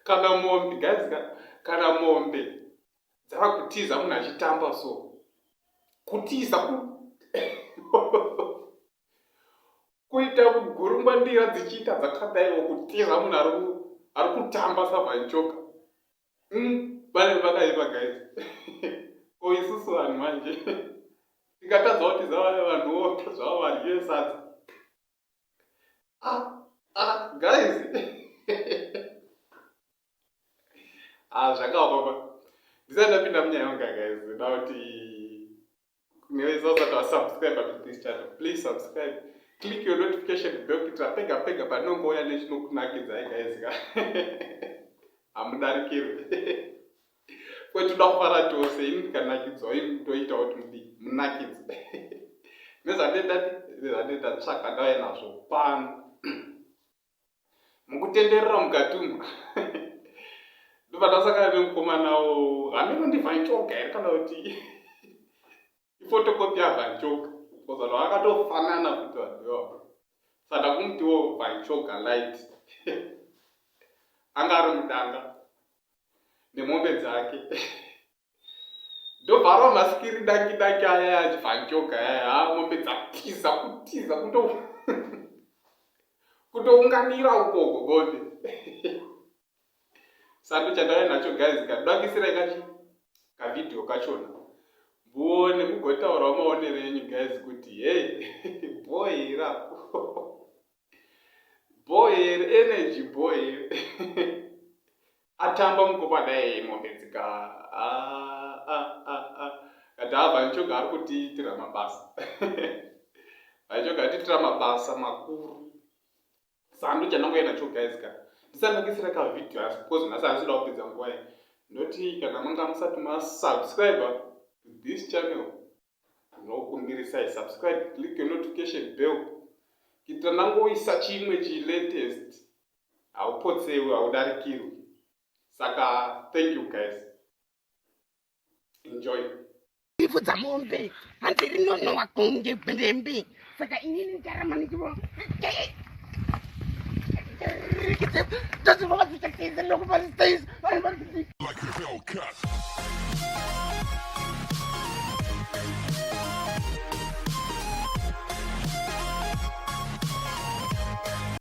Kana mombe, guys, kana mombe dzava kutiza munhu achitamba so. Kutiza kuita gurungwandira dzichiita dzakadaiwo kutiza munhu ari kutamba savhanchoka. Vane vakaipa guys. Ko isusu vanhu manje tikatadza kuti zvava vanhuwo zvava varye sadza. Guys. Zvakaoma. Ndisati ndapinda munyaya yanga guys, ndoda kuti newe usati wasubscribe to this channel, please subscribe. Click your notification bell kuitira pega pega panongouya nechinokunakidzai guys. Hamudarikirwi. Toda kufara tose, ini ndikanakidzwa, ini toita kuti munakidze. Nezvandenda tsvaka ndauya nazvo pano. Mukutenderera mukati umu. Ndobva ndasangana nemukomanawo anondivhanchoka here kana kuti ifotokopi yavhanchoka. Because vanhu vakatofanana kuti vanhuwo. Saka kumutiwo vhanchoka light. Anga ari mudanga nemombe dzake. Ndobva masikiri daki aya achivhanchoka aya, mombe dzatiza kutiza kutounganira ukoko bonde. Saka chandauya nacho guys, ndakisirai kavidhio kachona. Muone mugotaurawo maonero enyu guys kuti hey, boy rapo. Boy energy boy. Atamba mukopadai mombe dzika. Kati vhanchoka ari kutiitira mabasa. Vhanchoka atiitira mabasa makuru. Saka ndochandauya nacho guys ndisandakisira kavidhio suppose nhasi asida kupedza nguva iyi. Ndoti kana manga musati masubscribe to this channel, ndinokumbirisai subscribe, click your notification bell kuitira ndangoisa chimwe latest haupotsewi, haudarikirwi. Saka thank you guys, enjoy. Ifu za mombe handiri nonowa kunge bendembe, saka inini ndarama nichivo doesn't want to take these and look about his face.